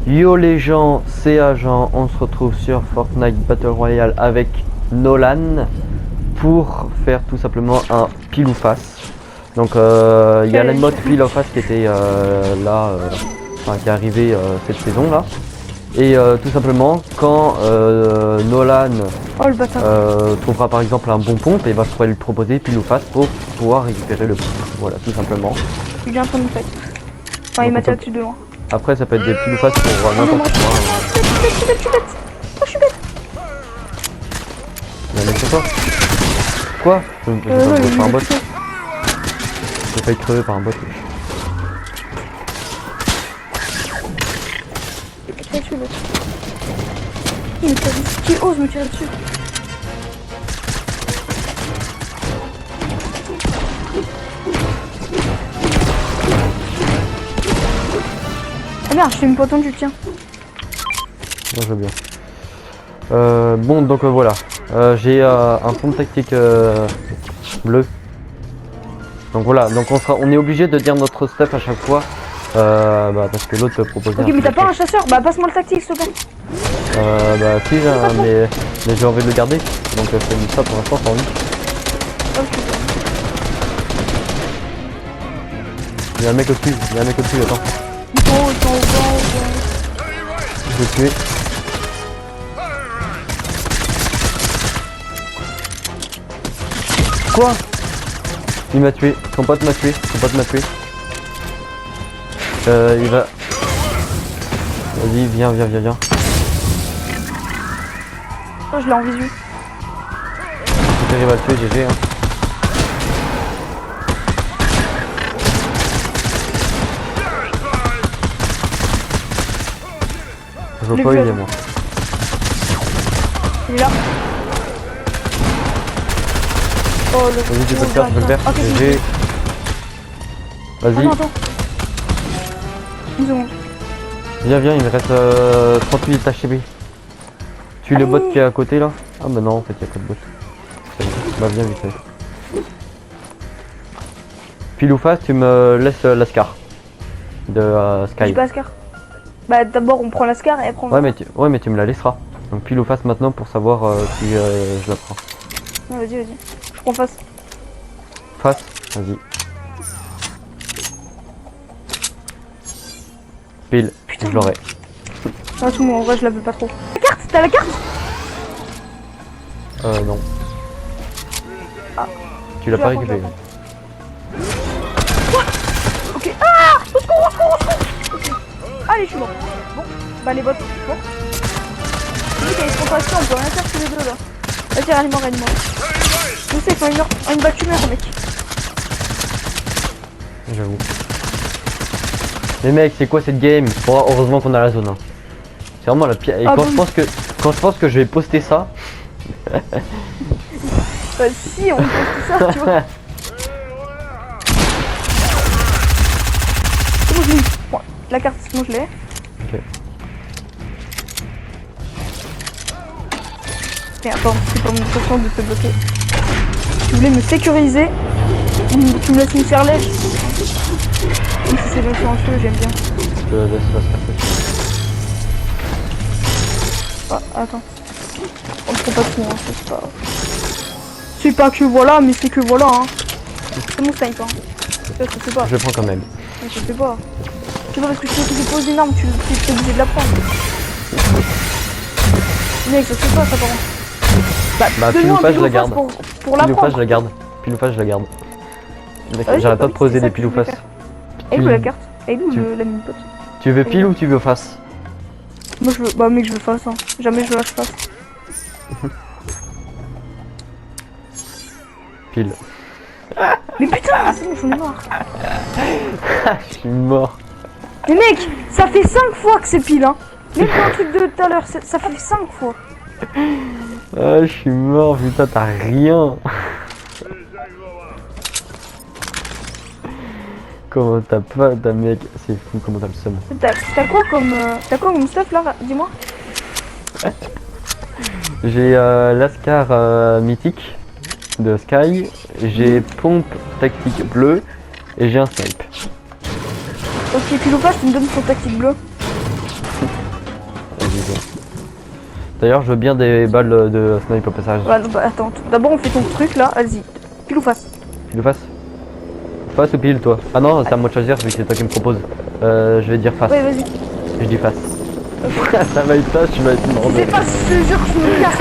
Yo les gens, c'est Agent, on se retrouve sur Fortnite Battle Royale avec Nolan pour faire tout simplement un pile ou face. Donc il y a la mode pile ou face qui était qui est arrivé cette saison là. Et tout simplement quand Nolan trouvera par exemple un bon pompe, et je pourrais lui proposer pile ou face pour pouvoir récupérer le pompe. Voilà, tout simplement. Il est en train de me faire. Enfin, il m'a tiré dessus devant. Après ça peut être des pile ou face pour n'importe quoi. Je suis bête. Oh, je suis bête. Il y a un mec sur toi. Quoi? J'ai failli crever par un bot. J'ai failli crever par un bot. Qui ose me tirer dessus? Ah merde, je t'ai même pas entendu, tiens. Non, je veux bien. Bon, donc voilà. J'ai un pompe tactique bleu. Donc voilà, donc on est obligé de dire notre stuff à chaque fois. Parce que l'autre peut proposer. Ok, mais t'as pas un chasseur? Bah passe-moi le tactique s'il te plaît. Bah si, mais j'ai envie de le garder. Donc je fais ça pour l'instant sans lui. Il y a un mec au-dessus, attends. Ils sont au bas. Je vais tuer. Quoi? Il m'a tué, son pote m'a tué, il va... Vas-y, viens. Oh, je l'ai en visu. Si t'arrives à le tuer, GG hein. Je vois pas où il est moi. Il est là. Oh le... Vas-y, tu peux le faire, Ok, GG. Vas-y. Attends. Une seconde. Viens, il me reste 38 HCB. Tu le bot qui est à côté là? Ah bah non, en fait il n'y a pas de bot. Bah viens vite fait. Pile ou face, tu me laisses l'ascar de Sky. J'ai pas Ascar. Bah d'abord on prend l'ascar et après on... Ouais mais tu me la laisseras. Donc pile ou face maintenant pour savoir si je la prends. Non, vas-y. Je prends face. Face, vas-y. Pile, Putain, je l'aurai. Non, tout le monde, en vrai je la veux pas trop. La carte, t'as la carte? Non. Ah. Tu l'as pas récupéré. Ok. Ah, au secours. Ok. Allez, je suis mort. Bon, bah les bots, bon. Oui, t'as une compassion, on peut rien faire tous les deux là. Vas-y, réanime-moi. Je sais, quand une balle tu meurs, mec. J'avoue. Les mecs, c'est quoi cette game? Bon, heureusement qu'on a la zone 1. C'est vraiment la pire. Et quand je pense que je vais poster ça. Bah si, on poste ça, tu vois. C'est bon, je l'ai eu. Bon, la carte, c'est bon, je l'ai. Ok. Mais attends, c'est pas mon intention de te bloquer. Tu voulais me sécuriser. Tu me laisses me faire lèche. Même si c'est bien silencieux, j'aime bien. Je te laisse la Ah, attends. On ne prend pas tout, hein, c'est pas... C'est pas que voilà, mais c'est que voilà, hein. C'est mon snipe, hein. Ça, je sais pas. Je le prends quand même. Mais je sais pas. C'est pas parce que je te pose une arme, tu es obligé de la prendre. Mec, je sais pas, ça par contre. Bah pile ou face, je la garde. Pour la Pile ou face, prendre. je la garde. Pile ou face, je la garde. Ouais, J'arrête pas de poser c'est ça des que pile ou je voulais face. faire. Et où la carte? Et où la mini-pote? Tu veux pile ou tu veux face? Moi je veux... Bah mec, je veux face, hein. Jamais je lâche face. Pile. Mais putain, c'est bon, j'en ai marre. Je suis mort. Mais mec, ça fait 5 fois que c'est pile, hein. Même pour un truc de tout à l'heure, ça fait 5 fois. Ah, je suis mort, putain, t'as rien. Comment t'as pas, t'as mec, c'est fou, comment t'as le seum. T'as quoi comme stuff là? Dis-moi. J'ai l'ascar mythique de Sky, j'ai pompe tactique bleue et j'ai un snipe. Ok, pile ou face, tu me donnes ton tactique bleu. vas-y, toi. D'ailleurs, je veux bien des balles de snipe au passage. Bah, non, bah attends, d'abord on fait ton truc là, vas-y. Pile ou face? Pile ou face? Face ou pile, toi? Ah non, c'est à moi de choisir vu que c'est toi qui me propose. Je vais dire face. Ouais, vas-y. Je dis face. Ça va être face, tu vas être mort. C'est pas, je te jure que je me casse.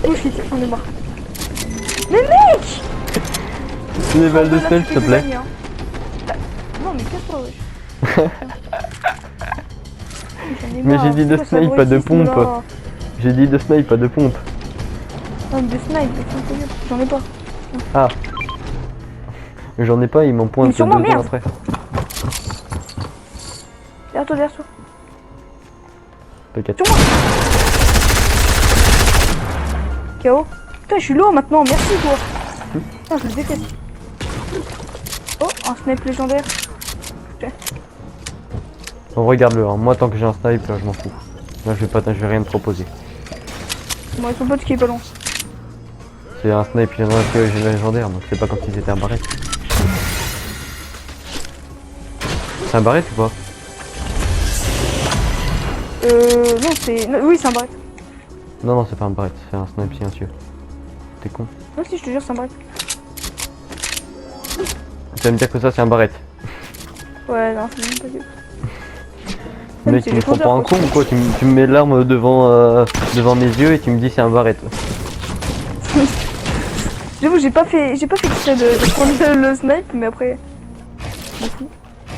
Oh shit, on est mort. Mais mec! Les balles de snipe, s'il te plaît. Non, mais casse-toi, wesh. Mais j'ai dit de snipe, pas de pompe. J'ai dit de snipe, pas de pompe. Non, de snipe, j'en ai pas. Ah. J'en ai pas, il m'en pointe Mais 2 sûrement, ans merde. après. Derrière toi, derrière toi. T'inquiète. Sur moi. KO. Putain, je suis lourd maintenant, merci toi. Putain, je le déteste. Oh, un snipe légendaire. Bon, regarde-le, hein. Moi tant que j'ai un snipe, je m'en fous. Là je vais rien te proposer. Bon, ils sont potes qui est pas long. C'est un snipe légendaire, donc c'est pas comme si c'était un barrette. C'est un barrette ou pas? Non, c'est. Oui, c'est un barrette. Non, non, c'est pas un barrette, c'est un snipe silencieux. T'es con. Non, si, je te jure, c'est un barrette. Tu vas me dire que ça c'est un barrette. Ouais, non, c'est même pas du tout. Mec, tu me prends pour un con ou quoi? Tu me mets l'arme devant mes yeux et tu me dis c'est un barrette. J'avoue, j'ai pas fait exprès de prendre le snipe, mais après.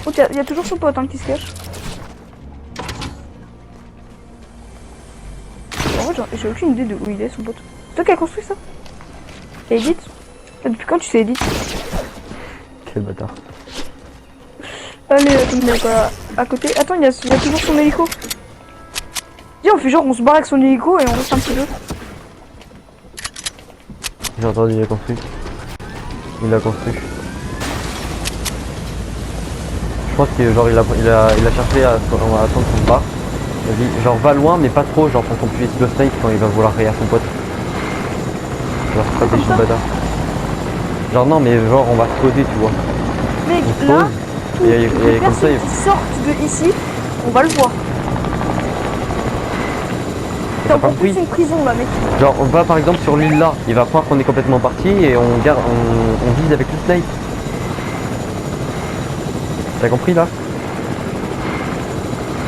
Oh, il y a toujours son pote hein, qui se cache. En vrai, j'ai aucune idée de où il est son pote. C'est toi qui as construit ça? Et Edith? Depuis quand tu sais Edith? Quel bâtard. Allez, à côté. Attends, il y a toujours son hélico. Dis, on fait genre, on se barre avec son hélico et on reste un petit peu. J'ai entendu, il a construit. Il a construit. Je pense que genre il a cherché à attendre qu'on se barre. Il a dit genre va loin mais pas trop, genre pour qu'on puisse le snipe quand il va vouloir rayer son pote. Genre stratégie de bâtard. Genre non mais genre on va se poser tu vois. Mec, On se là, pose, et les comme ça personnes qui sortent de ici, on va le voir. T'es encore plus une prison là, mec. Genre on va par exemple sur l'île là, il va croire qu'on est complètement parti et on vise avec le snipe. T'as compris là?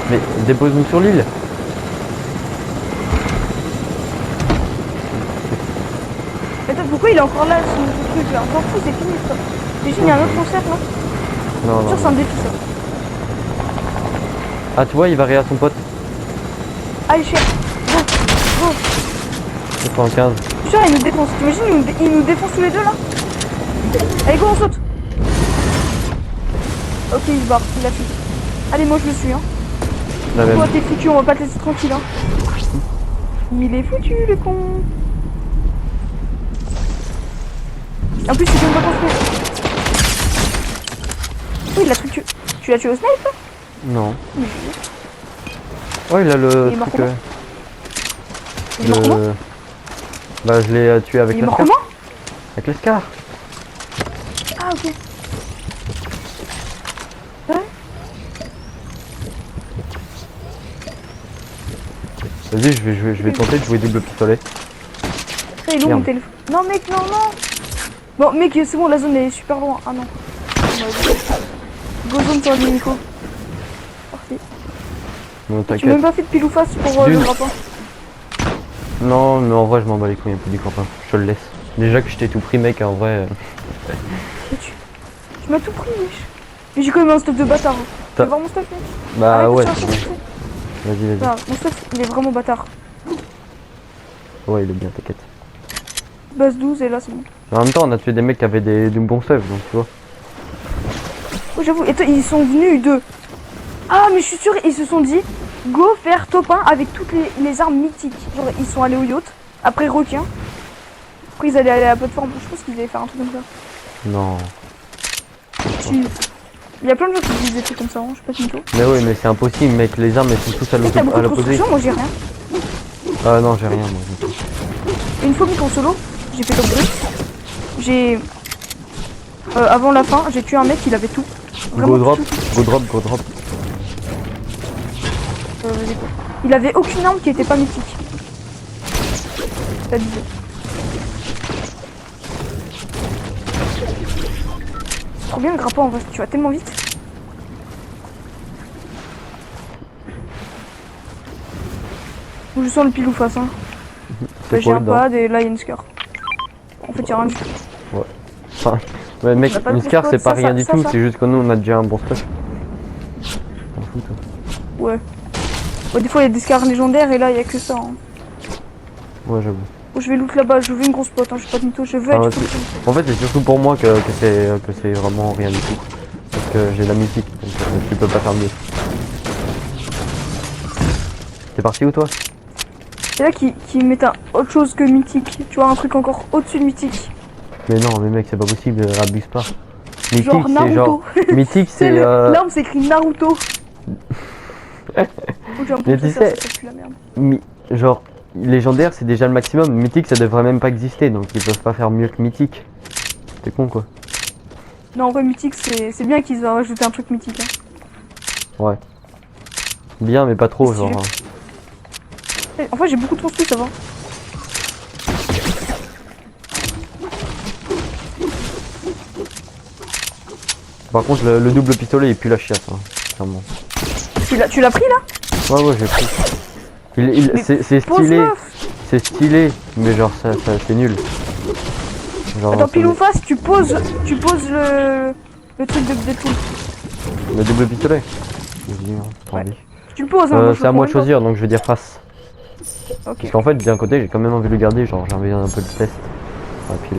Mais dépose-nous sur l'île. Attends, pourquoi il est encore là ce truc là? On s'en fout, c'est fini ça. Déjà, il y a un autre concert là. Non, Sûr, non. c'est un défi ça. Ah tu vois il va rayer à son pote. Allez, cher. Go, go. 95. Putain, il nous défonce. T'imagines, il nous défonce tous les deux là. Allez, go, on saute. Ok, il se barre, il a fui. Allez, moi je le suis hein. La même. Toi t'es foutu, on va pas te laisser tranquille hein. Il est foutu le con. En plus, il vient de pas construire. Oui, il l'a tué. Tu l'as tué au snipe là? Non. Oh il a le Il est mort truc. comment? Il est mort comment? Bah je l'ai tué avec Il est mort l'Ascar. comment? Avec l'Ascar. Ah ok. Ouais. Vas-y je vais tenter de jouer double pistolet. Ça, il est où mon Merde. téléphone? Non mec, non, non. Bon mec, c'est bon, la zone est super loin. Ah non. Go zone sur l'hélico. Parti. Non Tu m'as t'inquiète. même pas fait de pile ou face pour le D'une. grappin. Non mais en vrai je m'en bats les couilles un peu du copain. Je te le laisse. Déjà que je t'ai tout pris mec en vrai. Tu m'as tout pris, wesh. Mais j'ai quand même un stuff de bâtard. Tu T'as- veux voir mon stuff, mec? Bah Arrête de ouais. chercher, c'est s'il te bon. plaît. Vas-y. Non, mon stuff, il est vraiment bâtard. Ouais il est bien t'inquiète. Base 12 et là c'est bon. En même temps on a tué des mecs qui avaient du bon stuff donc tu vois. Oh j'avoue, et ils sont venus deux. Ah mais je suis sûr, ils se sont dit go faire top 1 avec toutes les armes mythiques. Genre ils sont allés au yacht, après requin. Après ils allaient aller à la plateforme, je pense qu'ils allaient faire un truc comme ça. Non. Si. Il y a plein de gens qui disent des trucs comme ça, hein, je sais pas si tout. Mais oui mais c'est impossible mec, les armes elles sont tous à T'as beaucoup de l'opposé. construction, moi j'ai rien. Ah non j'ai rien moi. Une fois mis en solo, j'ai fait top 2. J'ai... avant la fin, j'ai tué un mec, il avait tout. Vraiment Go drop, tout. go drop, go drop. Vas-y, quoi. Il avait aucune arme qui était pas mythique. Ça disait. C'est trop bien le grappin en vrai, tu vas tellement vite. Je sens le pile ou face, hein. C'est J'ai quoi un dedans? pad et là il y a une scar. En fait, il y a rien du tout. Enfin, ouais, mec, On a pas de une scar gros c'est spot, pas ça, rien ça, du ça, tout, ça. c'est juste que nous on a déjà un bon stuff. T'en fous, toi. Ouais. Ouais, des fois il y a des scars légendaires et là il y a que ça. Hein. Ouais, j'avoue. Oh, je vais loot là-bas, je veux une grosse pot, hein. Je suis pas de mytho, je veux Ah ouais, être En fait, c'est surtout pour moi que c'est vraiment rien du tout. Parce que j'ai la musique, donc tu peux pas faire mieux. T'es parti où toi? C'est là qui mettent un autre chose que mythique. Tu vois, un truc encore au-dessus de mythique. Mais non, mais mec, c'est pas possible, abuse pas. Mythique, Genre c'est Naruto. genre. Mythique, c'est. L'arme s'écrit Naruto. Oh, j'ai un Mais tu processeur, sais- ça pue la merde. Genre, légendaire, c'est déjà le maximum. Mythique, ça devrait même pas exister, donc ils peuvent pas faire mieux que mythique. C'est con quoi. Non, en vrai, mythique, c'est bien qu'ils aient rajouté un truc mythique. Hein. Ouais. Bien, mais pas trop, Si genre. En fait, j'ai beaucoup de construits, ça va. Par contre, le double pistolet, il pue la chiasse, hein, clairement. Tu l'as pris là? Ouais, j'ai pris. Mais C'est stylé, Pose-le. c'est stylé, mais genre, ça c'est nul. Genre, Attends, ça pile ou me- face, tu poses le truc de Deadpool. Le double pistolet. Vas-y, hein, t'as Ouais. envie. Tu le poses, hein. moi, je C'est à le moi de prends même choisir, donc je vais dire face. pas. Ok. Parce qu'en fait, d'un côté, j'ai quand même envie de le garder, genre j'ai envie un peu de test. Ah, pile.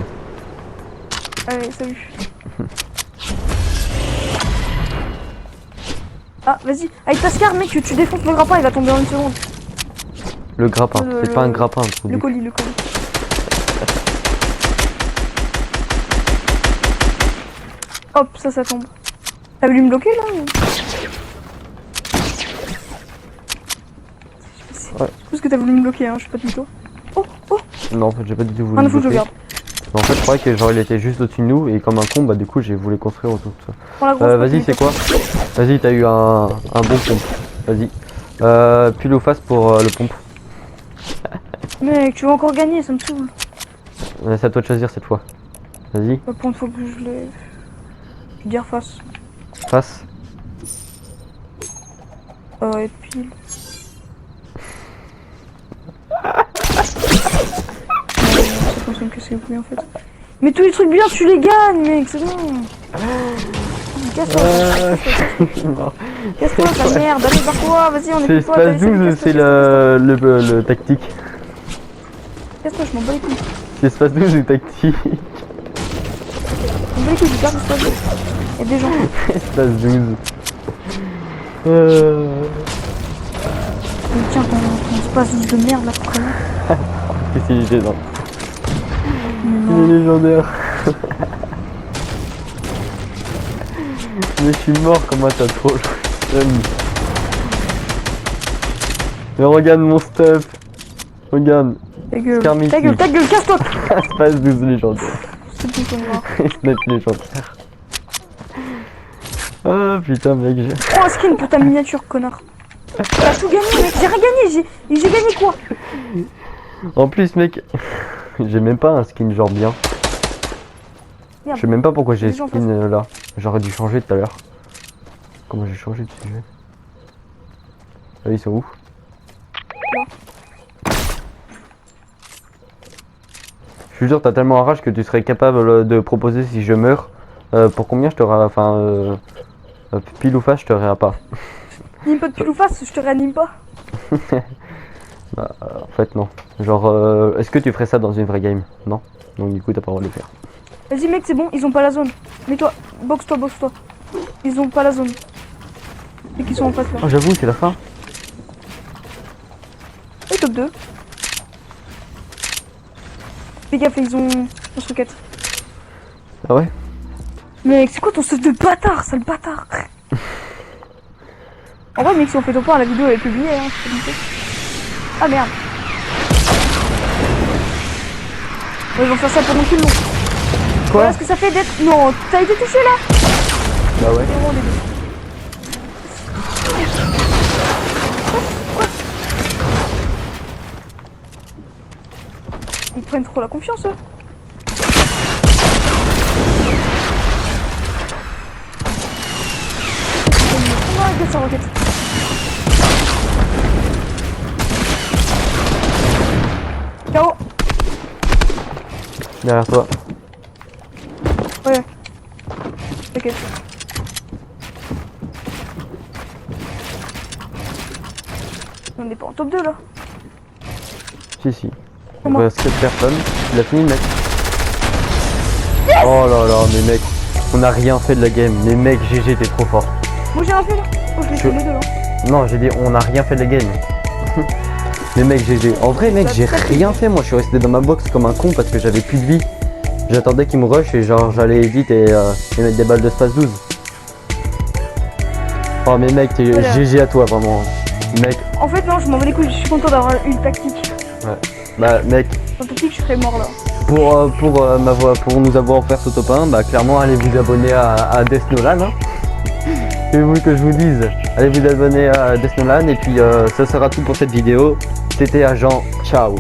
Allez, salut. Ah, vas-y. Avec ta scar, mec, tu défonces le grappin, il va tomber en une seconde. Le grappin, c'est pas un grappin, trou Le du cul. colis, le colis. Hop, ça tombe. T'as voulu me bloquer là ou... Ouais. Tout ce que t'as voulu me bloquer, hein, je suis pas de mytho. Oh, oh, Non, en fait, j'ai pas du tout voulu rien le à foutre, je bloquer. garde. Mais en fait, je croyais que genre il était juste au-dessus de nous et comme un con, bah du coup, j'ai voulu construire autour de ça. Prends la grosse Vas-y, pot, c'est quoi? Vas-y, t'as eu un bon pompe. Vas-y. Pile ou face pour le pompe. Mec, tu vas encore gagner, ça me saoule. C'est à toi de choisir cette fois. Vas-y, Par contre, faut que je les... Je vais dire face. face. Ouais, pile. C'est comme ça que c'est oublié en fait. Mais tous les trucs bien, tu les gagnes, mec, c'est bon. Casse-toi, casse-toi, ta merde, allez, barre-toi, vas-y, on est C'est plus potes, allez, espace salut, 12, casse-toi, c'est le tactique. casse-toi, je m'en bats les couilles. C'est espace 12 ou tactique. Je m'en bats les couilles, je garde l'espace. Il y a des gens. Espace 12. Mais tiens, ton espace de merde là, connard. Qu'est-ce qu'il était dans? Mais Il non. est légendaire. Mais je suis mort, comment t'as trop joué. Mais regarde mon stuff. Regarde. Ta gueule, Scar mythique. ta gueule, casse-toi. Espace 12 légendaire. C'est tout pour moi. Snap légendaire. Ah putain mec, Prends un skin pour ta miniature, connard. T'as tout gagné, mec, j'ai rien gagné, j'ai gagné quoi? En plus mec, j'ai même pas un skin genre bien. Merde. Je sais même pas pourquoi j'ai Les gens skin là. J'aurais dû changer tout à l'heure. Comment j'ai changé de sujet? Ah ils sont où? Je suis sûr t'as tellement un rage que tu serais capable de proposer si je meurs. Pour combien je t'aurais... Enfin... pile ou face je t'aurais pas. N'anime pas de pile ou face, je te réanime pas. En fait non. Genre est-ce que tu ferais ça dans une vraie game? Non. Donc du coup t'as pas le droit de le faire. Vas-y mec, c'est bon, ils ont pas la zone. Mets-toi, boxe-toi, boxe-toi. Ils ont pas la zone. Et qu'ils sont en face là. Oh j'avoue c'est la fin. Et top 2. Fais gaffe, ils ont lance-roquette. Ah ouais? Mec, c'est quoi ton stuff de bâtard, sale bâtard? En vrai mec, si on fait ton point, la vidéo elle est publiée, hein, je peux te dire. Ah merde. Ouais, ils vont faire ça pendant tout le long. Quoi? Voilà ce que ça fait d'être... Non, t'as été touché là? Bah ouais. C'est vraiment dégueu. prennent trop la confiance, eux. Avec sa roquette. KO. Derrière toi. Ouais. T'inquiète. On n'est pas en top 2 là. Si, si. Il Comment? reste 4 personnes. Il a fini, mec. Oh là là, mais mec. On n'a rien fait de la game. Mais mec, GG, t'es trop fort. Moi j'ai un fait là. Oh, je l'ai fait les deux là. Non, j'ai dit, on n'a rien fait de la game. Mais mec, GG. En vrai, mec, j'ai rien fait. Moi, je suis resté dans ma box comme un con parce que j'avais plus de vie. J'attendais qu'il me rush et genre, j'allais vite et mettre des balles de space 12. Oh, mais mec, t'es Voilà. GG à toi, vraiment. Mec, En fait, non, je m'en bats les couilles. Je suis content d'avoir une tactique. bah, mec. Sans tactique, je serais mort là. Pour nous avoir offert ce top 1, bah clairement allez vous abonner à Death Nolan. Hein. Que vous que je vous dise, allez vous abonner à Death Nolan et puis ça sera tout pour cette vidéo. C'était Agent, ciao.